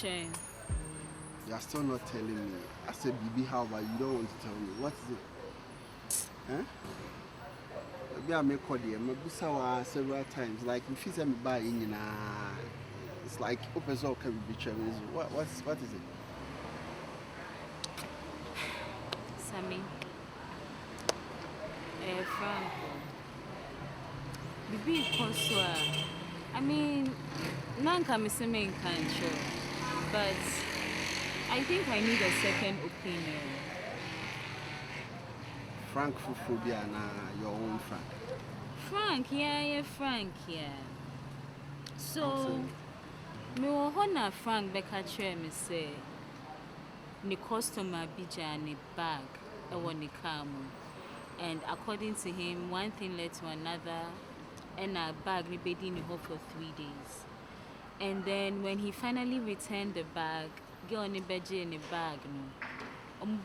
chain. You are still not telling me. I said, Bibi, how about you don't want to tell me? What is it? Huh? Maybe I make call there. Maybe several times. Like if you say me buy in, it's like open source can be betrayed. What is it? Sammy. Frank. Bibi Koswa. I mean, Nanka Missing control. But I think I need a second opinion. Frank Fuphobia and your own Frank. Frank, yeah, Frank, yeah. So, me ohona Frank beka chere me say, ni customer bija ni bag, ewo ni kamu. And according to him, one thing led to another, and a bag ni bedi ni home for 3 days. And then when he finally returned the bag, girl ni beje ni bag no.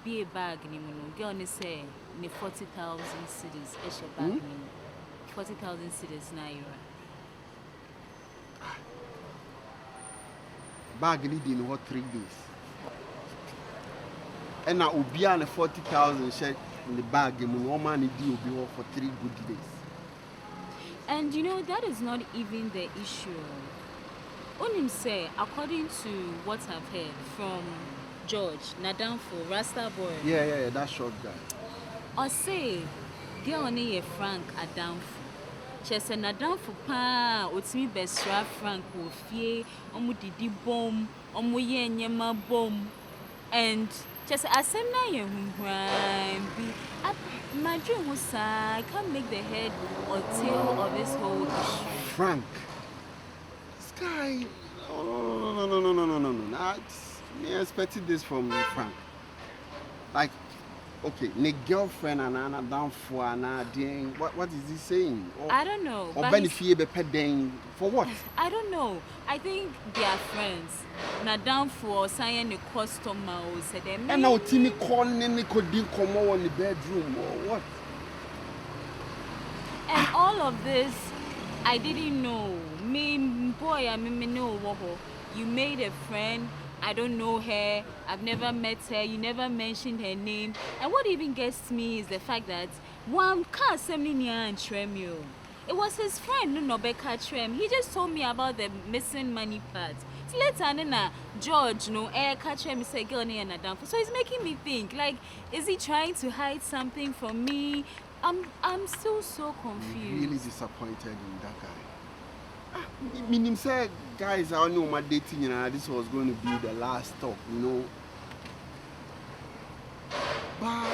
Be a bag ni mo no. Girl ni say ni 40,000 cedis eshe bag ni. 40,000 cedis naira. Bag need in what 3 days? And now Ubi and 40,000 share in the bag and woman need to be for 3 good days. And you know that is not even the issue. Onim say, according to what I've heard from George, Nadamfo, Rasta boy. Yeah, that short guy. Or say, girl ni ye Frank Adamfo. She said Nadamfo pa, otimi besra Frank Kofi, omu didi bomb, omu ye nyema bomb, and just asem na ye bi. My dream was I can't make the head or tail of this whole issue. Frank. This guy. No. I expected this from Frank. Like, okay, my girlfriend and Anna down for Anna doing what is he saying? Or, I don't know. Or benefit be paid for what? I don't know. I think they are friends. Na down for saying the customer or said them. And now Timmy calling and Nicodine come out in the bedroom or what? And all of this, I didn't know. Me boy, I mean know what you made a friend. I don't know her. I've never met her. You never mentioned her name. And what even gets me is the fact that one can't send me near and Tremio. It was his friend, no Becca Trem. He just told me about the missing money part. So later, Nana, George, no, catch him, say, girl, near and down. So he's making me think, like, is he trying to hide something from me? I'm still so confused. I'm really disappointed in that guy. Meaning, say, guys, I know my dating, this was going to be the last stop, But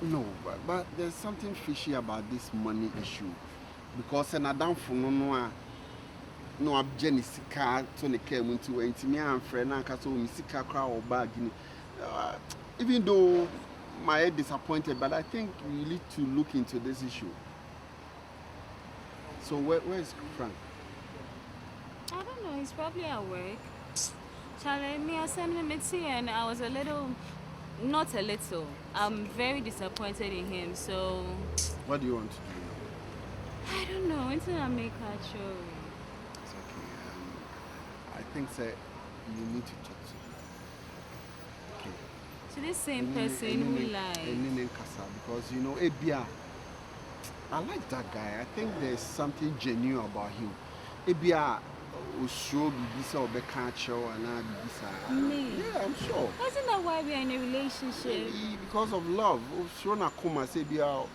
no, but there's something fishy about this money issue. Because I don't no I'm Jenisika to the came into me and friend and castle Missika crowd or bag. Even though my head disappointed, but I think we need to look into this issue. So where is Frank? I don't know, he's probably at work. Charlie, me I sent him a tea and I was not a little. I'm very disappointed in him, so... What do you want to do? I don't know, until I make her show. It's okay. I think that you need to talk to him. Okay. To this same person who lied. Because, Ebia, I like that guy. I think there's something genuine about him. Ebia, show Bibisa or Bekacho and Bibisa. Me? Yeah, I'm sure. Isn't that why we are in a relationship? Because of love. Shona Kuma say Bia or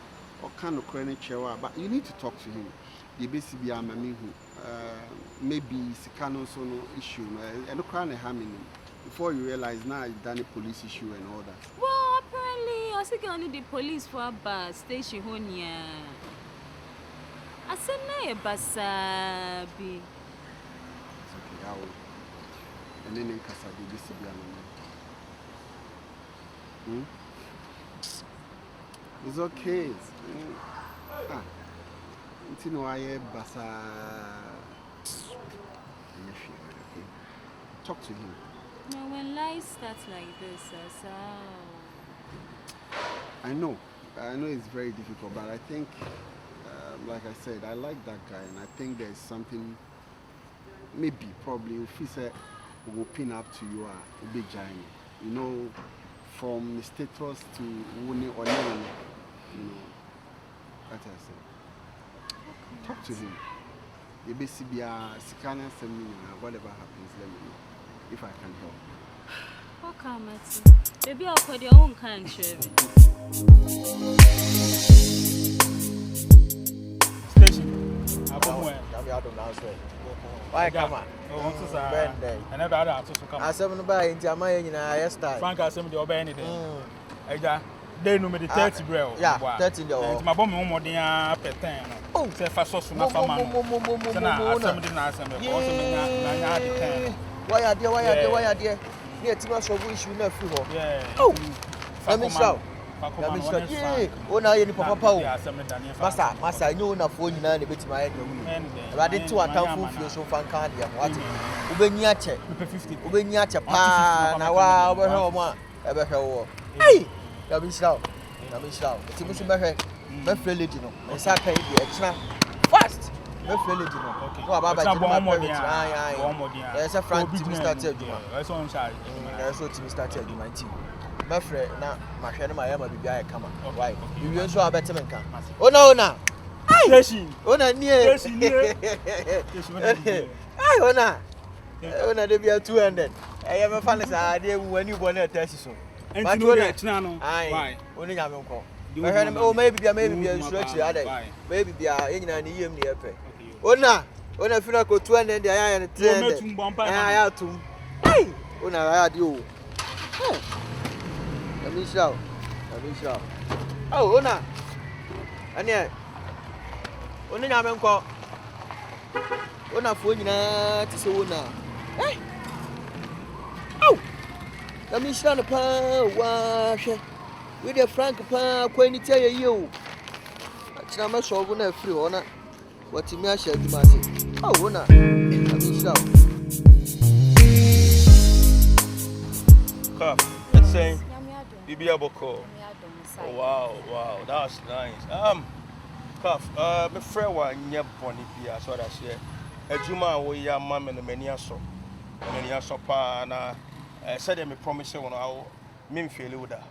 kind of credit chair, but you need to talk to him. The basic Bia Mamihu. Maybe Sikano Sono issue. And look around harming him. Before you realize now it's done a police issue and all that. Well, apparently I think I need the police for a bus station honia. I said na e basabi. It's okay, and then in Casa Bibisi It's okay. It's no I basa. Talk to him. Now when life starts like this, I know it's very difficult, but I think, like I said, I like that guy, and I think there's something, maybe, probably, if he said, will pin up to you a big giant. You know, from the status to winning or not, you know, what I say. Talk to him. The BCB, Sikana, send me, whatever happens, let me know if I can help. Okay, Matty. Maybe I'll put your own kind, Station. Why come on? And about that, so come. I said, "Buy into my hairstyle." Frank, I said, "You'll buy anything." They know me the 30 bro. Yeah, 30 in the it's my bomb more than a petan. Oh, say for so soon. Why are there? Near to us, we should not feel. Yeah. Oh, let me shout. Yeah, oh, now you papa. Master, I know enough for you now, a bit my end. I did 2 account for so fan card. What? Ubeniache, 50. Ubeniache, pa, now over home. Ever heard. Hey, let me shout. It's a Mr. My friend, you know, my sacre, fast. My friend, you know, no, about there's a friend to started. There's so to started my team. My friend, now, my friend, my Emma, be I come. Why? You also are better than come. Oh, no, now. Oh, no, near. I wanna. Oh, no, they be a 200. I have a funny idea when you want to test so. But you know, I only have a call. Oh, maybe a stretch the other. Maybe they are in an EM near pay. Oh, now, when I feel like 200, the iron and 10. I have to. Hey, when I had you. Let me shout. Oh, Ona. And yet, only I'm on call. Ona phone to say Ona. Hey. Oh. Let me stand upon wash with a frank pa when you tell you. It's not much of a free honor. What you may share to my oh, Ona. Let me shout. Let's say. Bibi Aboko. Oh, wow, that's nice. Cuff, my friend was near Bonipia, so that's it. A Juma, we are mamma and many so. Many so pa, and said them a promise on our mean feel with that.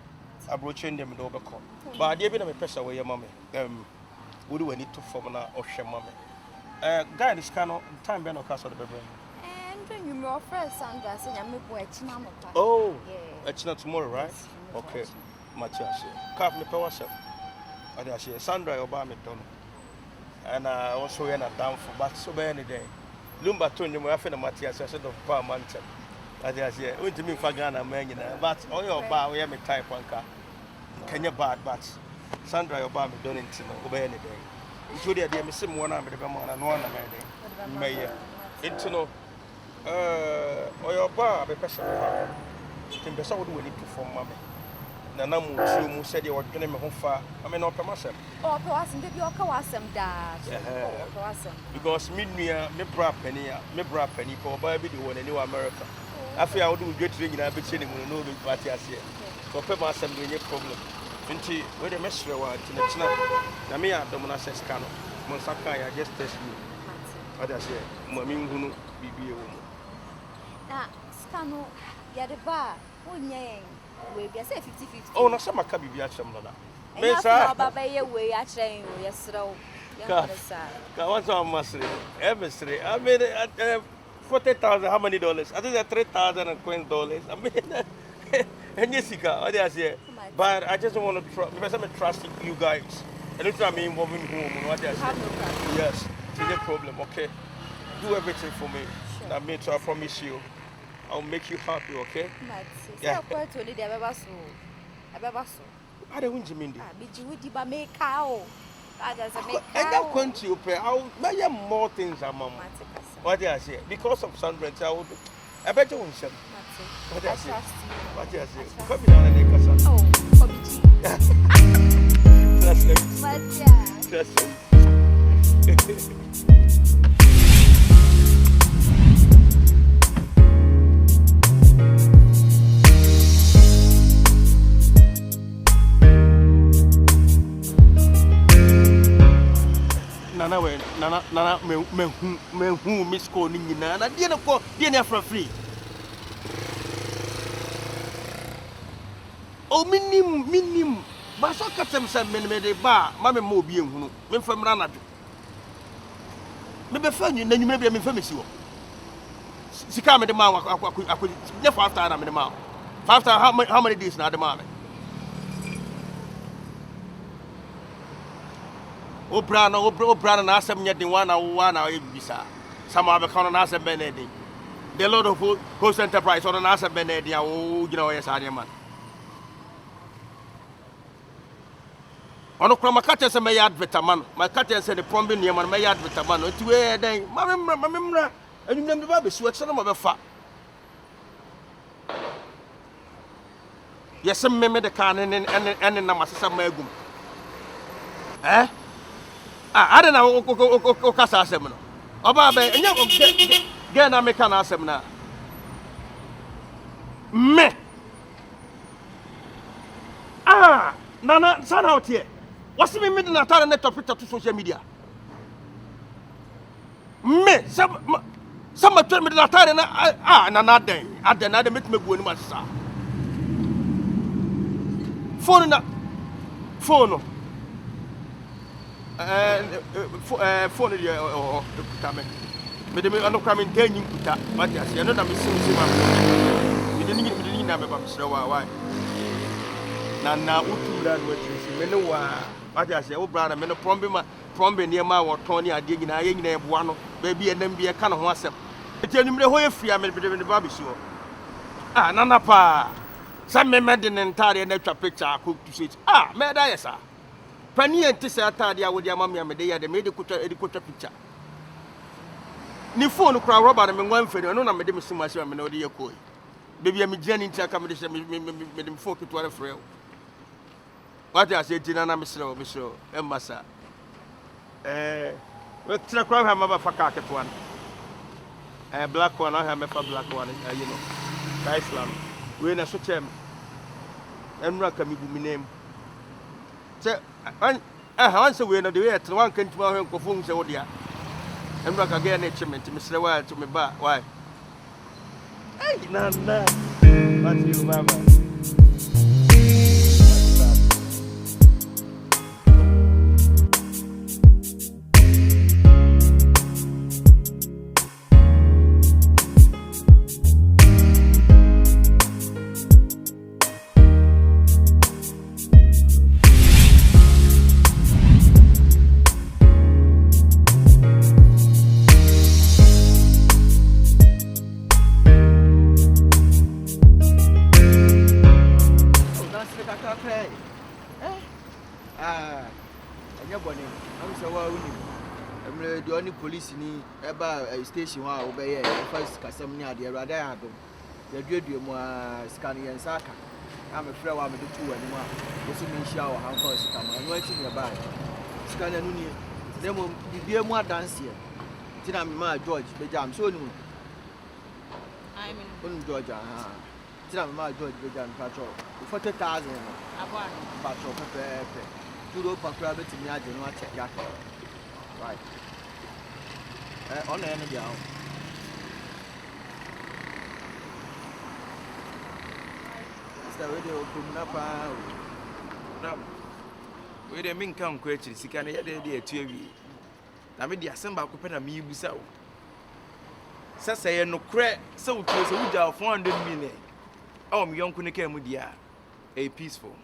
I brought them in the overcome. But I didn't have a pressure away your mammy. Would we need to form an ocean mammy? Guy, this kind of time, Ben or Castle of the brain. You more first, Sandra, saying I'm a boy. Oh, it's not tomorrow, right? Okay, Matthias. Cap me power set. I say Sandra Obama done. And I also went down for but so many day. Lumba told me I feel Matthias I said of power mountain. I say, went to me for Ghana, man, but all your bar we have a type one car. Can you bad, but Sandra Obama done it over any day. Today, I am missing one of the Bamon and one of my mayor. It's no or your bar, because can be so we need to form mammy. Nanamu said you were going to me home far. I mean, not myself. Oh, Kawasam, did you Kawasam, Dad? Because me bra penny, for baby, you want a new America. I feel I would do great thing in a bit in no party as yet. So, Pepper assembly, no problem. Vinci, where the messenger was in the snap. Namia, Domina says, Cano, Monsaka, just test me. What I say, Mammy, who be a woman. Now, Scano, you're the bar, one yang. We be say 50-50. Oh, no, some can be at some other. Mesa, Baba, your way at train, yes, so. What's our master? Emissary, I made it 40,000. How many dollars? I think $3,000. I mean, and Jessica, what I say. But I just want to trust because I'm trusting you guys. And if I'm involved in home, what I say. Yes, it's no problem, okay? Do everything for me. I mean, so I promise you. I'll make you happy, okay? Yeah. I don't mean I'll going to pay. I'll buy more things, Mama. What did I say? Because of Sandra, I would. I bet you won't say. What did I say? What did I say? Come down and make us. Oh, Trust me. Nana, me who miss calling you, Nana, dear, for free. Oh, minim. But so cut them some men made a bar, Mamma Mobi and Hunu, when from Ranadu. Maybe fun you, then you may be a famous. She came in the mouth. I could never after I'm in the mouth. After how many days now the moment? Oh, Brown, and ask them yet in 1 hour, visa. Some other con answer Benedi. The Lord of Host Enterprise or an answer Benedi, oh, you know, yes, I am. On a chroma catches a may advertaman. My catcher said the prombin near my may advertaman. To where they, Mamma, and you name the baby, sweat some of a fat. Yes, some member the cannon and in Namasa Megum. Eh? I don't know, Casa Seminar. About and you get American seminar. Me. Ah, Nana, son out here. What's the middle of the net to social media? Me, some of them that are not day. I did not make me go in my son. Phone. Phone or coming. But I'm not coming 10 years. But yes, you're not a missing. You didn't have a so why? Now, what you but I say, oh, brother, men problem near my or Tony, I dig in a young name, one baby, and then be a kind of WhatsApp. I tell you the whole free, I'm in the barbecue. Ah, Nana Pa. Some men didn't entirely an extra picture I cooked to see. Ah, mad I, sir. Penny and Tissa Tadia with your mammy and Medea, they made a picture. Ni phone crowd Robert and one for no, I'm a dim so much. I'm an audio coy. Baby, I'm a Jenny accommodation, made him 40 to a frail. What I said, Tina, Mr. Massa. Let's not crowd him over for carpet one. A black one, I have a black one, you know. Islam. We're in a such a Rakami name. Answer we know the way at one can to our Kofung Zodia. And rock again, achievement to Mr. Wild to me back. Why? Hey, Nana. What's you, Mama? Police ni eba station wa obeye first kasam ni ade rada ya do ya duadua mu scan yen saka am frɛ wa me do tu wani mu a osi mi hia wa han ko sika ma no achi me ba scan anu ni demo bibie mu adanse ti na me ma George be jam so ni mu I mean on George ha ti na me ma George be jam patro 40,000 abwa patro pepe duro pakra beti mi age no ache ya right on the end of the hour. It's the radio open up. Now, we the main come question, she can hear the TV. Now, with the assembly, I could me busao. Say, no crack, so close a wood of 400 million. Oh, my young Kunika, a peaceful.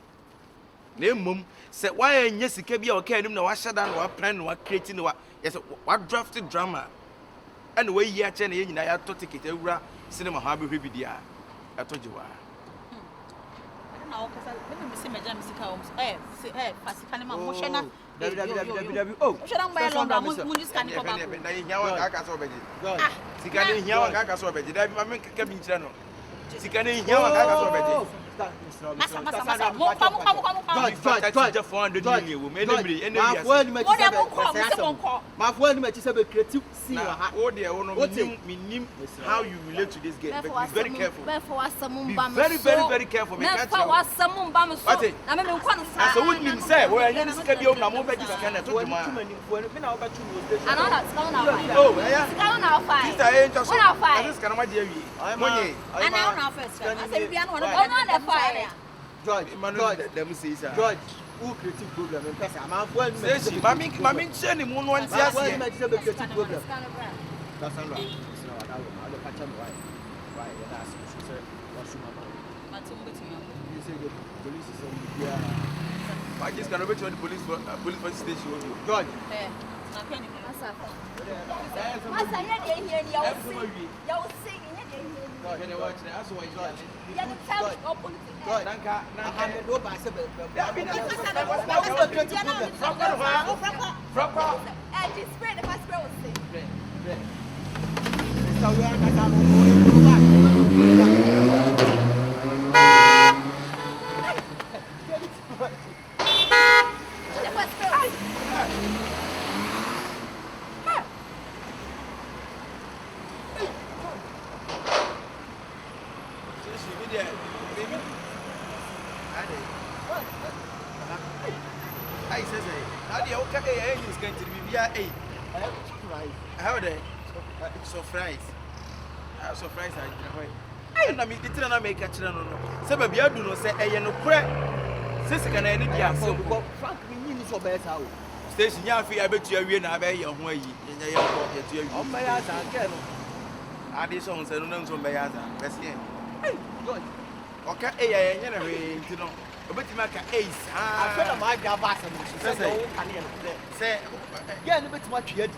Name mum said, why and yes, it can be okay. No, I shut down what plan, what creating what. Yes, what drafted drama? And the way you are changing, I have to take it over cinema harbor. I told you why. I don't know, because I let me see my jam homes. Hey, Pascal, emotional. Oh, should I buy a long Munis can come back? I can't solve it. She can't hear what I can solve it. I make a cabin channel. She can't hear what I can solve it. How you relate to this game, but be very careful. Be very careful. So what you say? Well, you just can be on a mobile. George, them say sir. George, who creative problem in person? I'm going to Say she, mami cheni mo no anti I'm going ase. to make creative problem. Scanner. That's all right. So I'll catch him why. Why? That's she said, what's your mama? You say the police is on the I just can wait to the police station. George. Masa yɛ deɛ ehia ni yawo se Can you watch the aso why George? yɛ de tell ɔpɔ George, nanka do ba se be. ɛdi spray de fa spray wo se So you are not de fa spray wo se I says, how do you okay? Is going to be a how they surprise. I'm surprised. I mean, it's not make a channel. Some of you do not say, I no crack. Sister, can I need you? Frank, we need so bad how. Station Yafi, I bet you are in a way of way in your pocket. Oh, my ass, again. Are these songs and nuns on my other? That's it. George. Okay, anyway, you know. But you make an ace. I feel my gabas and she says, say, yeah, a bit much yet.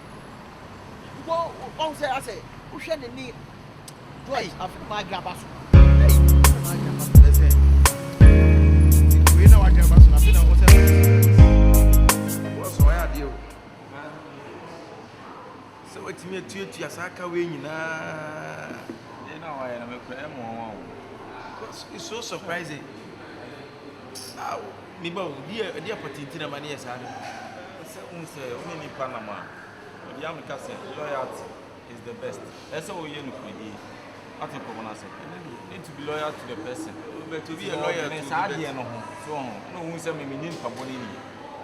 Well, one say, I say, who shall the knee? George, I feel my gabas. We know what you're about to what's why I do. So it's me to Yasaka winning. You know, I am a it's so surprising. Nibo, dear Patina Mania Sad. Only Panama. The American loyalty is the best. That's all you look for. I think you need to be loyal to the person. But to be a lawyer, so no one said me mean for body.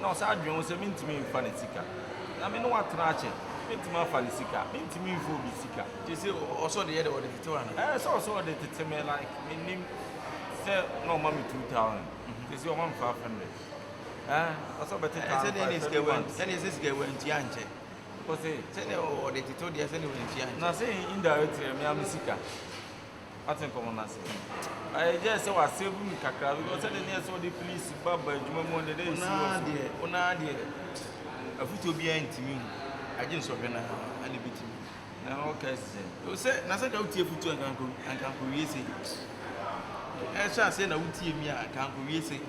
No, Sergeant was a mean to me fanatica. I mean, what trash it. Mean to my fanatica, mean to me for Bisica. You see, also the other one. I saw so that it's me like me say no mommy 2,000. This is your 1,500. That's all better. I said, then it's going. Then is this going to Yanche? Because they said, oh, they told you, I said, now saying indirectly, I'm Sika. I think I'm not saying. I just saw a silver cacra because I didn't saw the police, Baba, Jumon, the day. Onadia. A foot to be to me. I just saw Vena and a bit. Now, okay, you say, Nasa go to your foot and can create it. I shall say, no, me, I can't create it.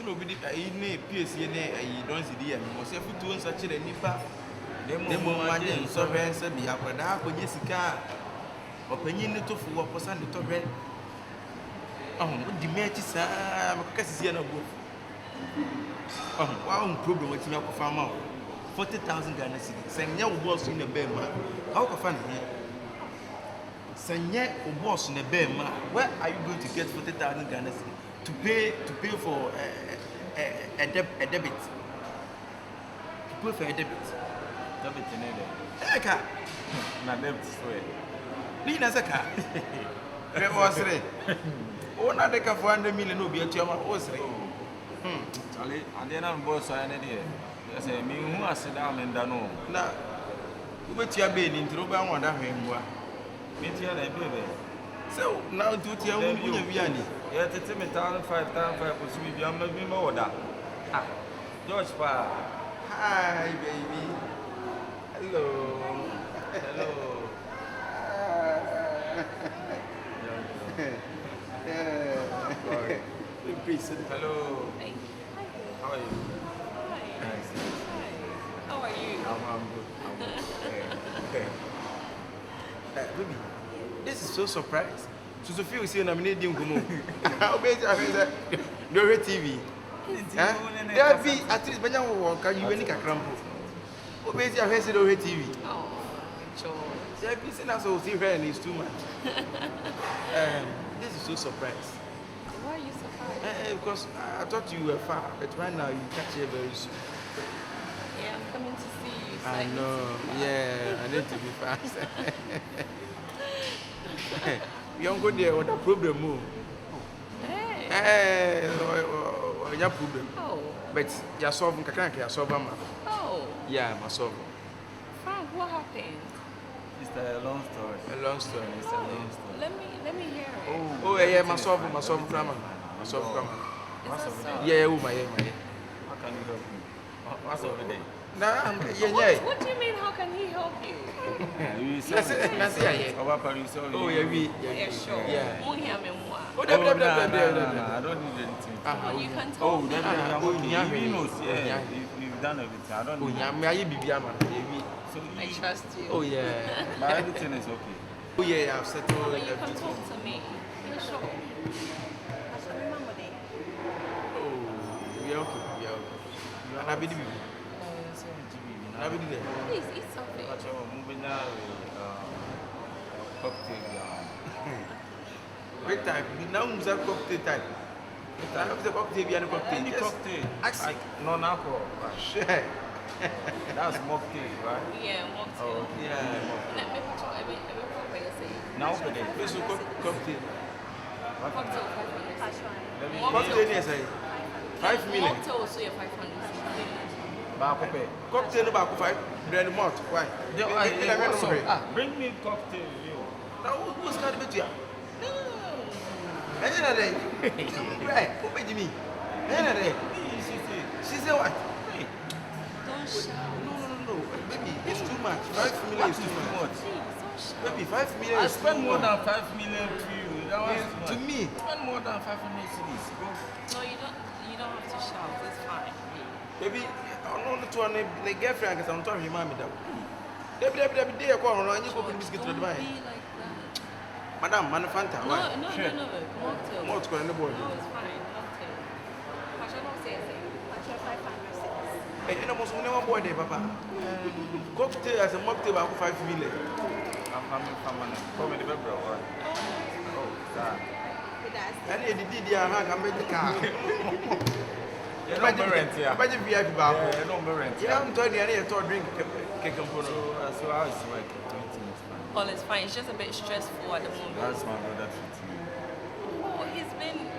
Nobody PSC you don't see the most if you do such a nipa. The moment so very said, be up with that, Jessica. Opinion to for what was on the top red. Oh, the matches are because you're not good. Oh, wow, problem with your farm 40,000 Ghana city. Send your boss in the bear man. How can you send your boss in the bear man? Where are you going to get 40,000 Ghana city? To pay for a debit. To pay for a debit. Debit in there. Eka. Na debit story. Nina Saka. Where was it? Oh, not the 400 million will be a chairman. Was it? Charlie, and then I'm boss. I need it. I say, me who I sit down and done. Now, what you have been in Truba, one of him. Meet you, baby. So now do you have Vianney? Yeah, to tell me 5,000 was with you. I'm not being more than. Ah, George Pa. Hi, baby. Hello. Hello. Peace. Hello. Hey. How are you? Hi. Nice. How are you? I'm good. Baby, this is so surprised. So Sophie was saying I'm needing to move. How big is your TV? There be at least when you can you any crampo. What base your face over TV? Oh, George. There be seen us all see her and it's too much. This is so surprised. Why are you surprised? Because I thought you were far, but right now you catch her very soon. Yeah, I'm coming to see you. So I know. Yeah, I need to be fast. You don't go there with a problem move. Eh? No problem. Oh. But you're solving Kakanka, solve man. Oh. Yeah, my solve. Frank, what happened? It's a long story. A long story. It's a long story. Let me hear it. Oh, yeah, my solve grammar. My solve grammar. What's over there? Yeah, my. How can you help me? What's over there? Nah, What do you mean, how can he help you? You saw That's it. it. Over Paris, Oh, yeah, Yeah, sure. Yeah. Won't hear me more. Oh, I don't need anything. Well, you can Oh, talk. he knows, yeah. You've done everything. I don't Oh, need yeah, So I you, trust you. oh, yeah. but everything is okay. Oh, yeah, I've settled But you can everything. talk to me. Yeah, sure. Oh, we are okay. And I believe you. I believe it. Please eat something. Big time. Now we have cocktail time. I have the cocktail behind the cocktail. Any Yes. cocktail, Ask like non-alcohol. Sure. That's mocktail, right? Yeah, mocktail. Oh, Yeah. Let me put you every what you say. now for the This is cocktail. Cocktail 500. Cocktail is 5 million. Mocktail also your 500. Cocktail no back 5. Then malt. Why? Bring me cocktail. Now who's got the better? Any day. Right. Who made me? Any day. She said what? Don't shout. No. Baby, it's too much. 5 million is too much. Baby, 5 million I is spend too more much. than 5 million to you. That was To me. Spend more than 500 cities. No, you don't have to shout. It's fine. Baby, I know the two on the girlfriend because I'm talking to mommy that. Debbie, day I call her and you go to biscuit to the Don't buy. be like that. Madam, Manafanta, No. why? Mocktail. What's going on the board? No, it's fine. Mocktail. I shall not say anything. Hey, you know, most never boy there, Papa. Cocktail as a mocktail about 5 million. I'm coming from an come in the baby, right? Oh, sorry. And he did the I'm the car. You don't be rent here. Imagine VIP bar. Yeah, you don't be rent You here. haven't told me any to drink cake and polo. So how is it working? Everything is fine. Well, it's fine. It's just a bit stressful at the moment. That's my brother treating me. Oh, he's been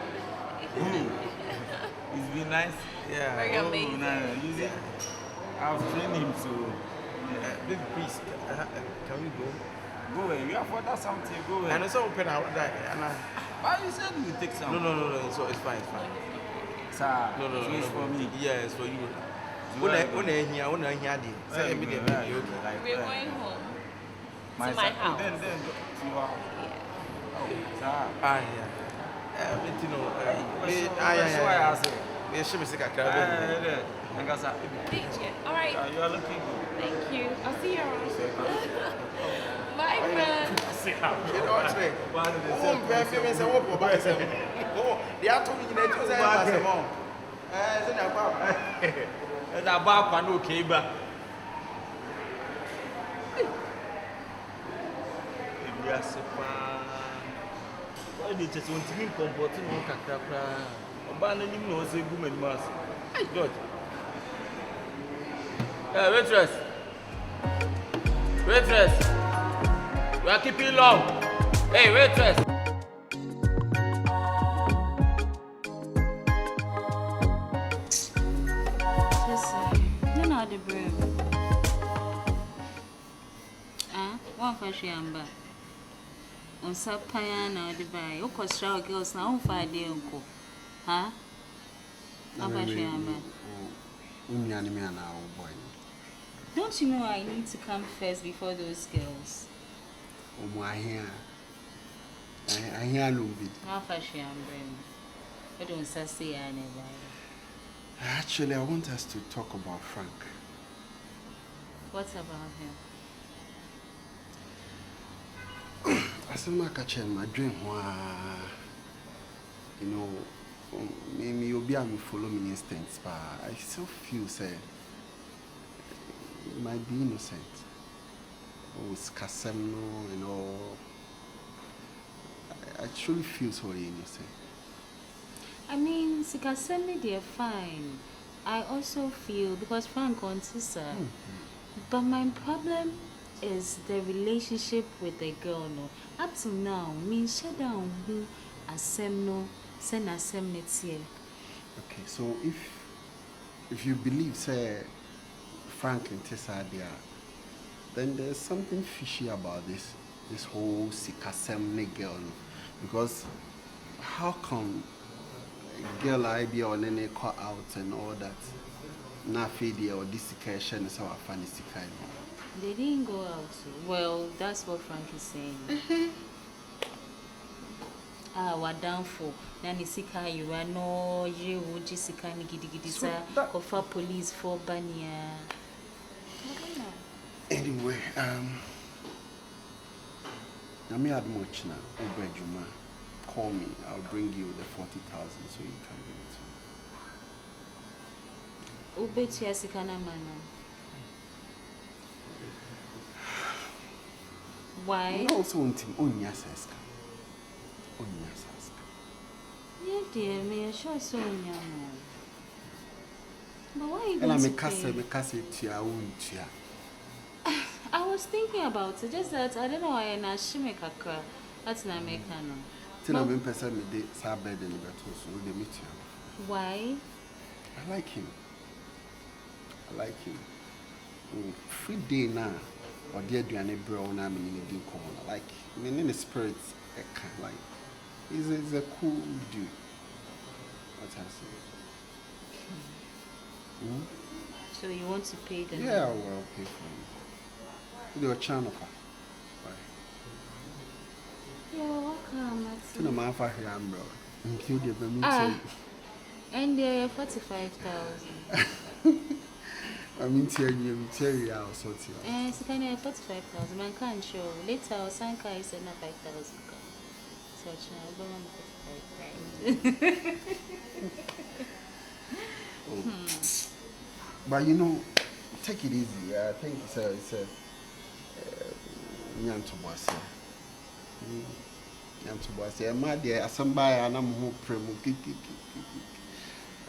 It's been nice. Yeah. very amazing. No. You see, I've trained him to Baby, please, can we go? go away. You have ordered something, go away. And it's open out that. But you said you take some. No. So it's fine. Sir, No. so it's for me. Yeah, it's for you. So where are you When going? here, say me there. Where are you going? Like We're where? going home. My to my side. house. Oh, then go to your house. Oh, sir. Yeah. Everything no. That's why I say. Yeah, she be sick at All right. You are looking good. Thank you. I'll see you around. Say good. Bye, friend. See how. You know what's right? Why did they Oh, baby, say what for buy some. Oh, they are talking in the say buy some more. Say na papa. And that back one okay, but Yes, why did you want to be comforting on Kakra? Abandoning no say woman mass. Hey, God. Waitress. We are keeping long. Hey, waitress. You know the bread. One for Shamba. On Sapayana, the buy. O Costra girls now, 5 days uncle. Huh? Don't you know I need to come first before those girls? I hear no bit. How far she am bring? I don't say anybody. Actually, I want us to talk about Frank. What about him? As a catcher, my dream, you know, maybe you'll be able to follow me instincts, but I still feel say he might be innocent. With Casemno and all, I truly feel so innocent. I mean, Sikasemi, they're fine. I also feel because Frank wants to sir. But my problem is the relationship with the girl. No, up to now, me shut down who asem no send asem netie. Okay, so if you believe say Frank and Tessa there, then there's something fishy about this whole Sikasem girl, because how come a girl I be on any call out and all that? Na fedia or this situation is our funny sikai. They didn't go out. Well, that's what Frank is saying. We're down for Nani Sika, you are no, you would just Sika Gidi sa, Kofa police for Bania. Anyway, I may add much now. Juma, call me. I'll bring you the 40,000 so you can bring it. Ubetia Sikana mana. Why? I also want him on your saska. On your saska. Yeah, dear, me a sure so young. But why are you And going I'm to a cassette to your own chair. I was thinking about it, just that I don't know why I'm not Shimekaka. That's not American. Till I'm in person with the Sabbath and the battle, so they meet you. Why? I like him. I like him. Free day now, or dear Diane Brown, I'm in the call. I like him. In the spirit, like, he's a cool dude. What I say. So you want to pay them? Yeah, well, pay for him. You're a channel. You're welcome. To the man for him, bro. Include the meeting. And they're 45,000. I mean, tell you, I'll sort you out. It's kind of 45,000. Man can't show. Later, our Sanka is not 5,000. So, I'm 45,000. But you know, take it easy. I think it's a Yantobasi. Yantobasi. I'm mad there. Somebody and I'm home premo.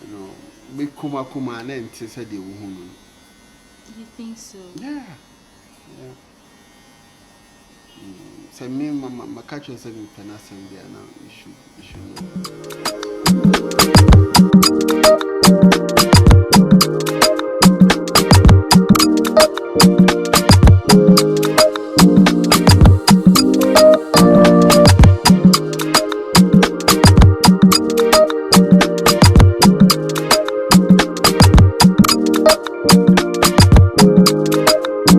You know, make kuma and then said the woman. You think so? Yeah. So me, my catcher said me penance and there now.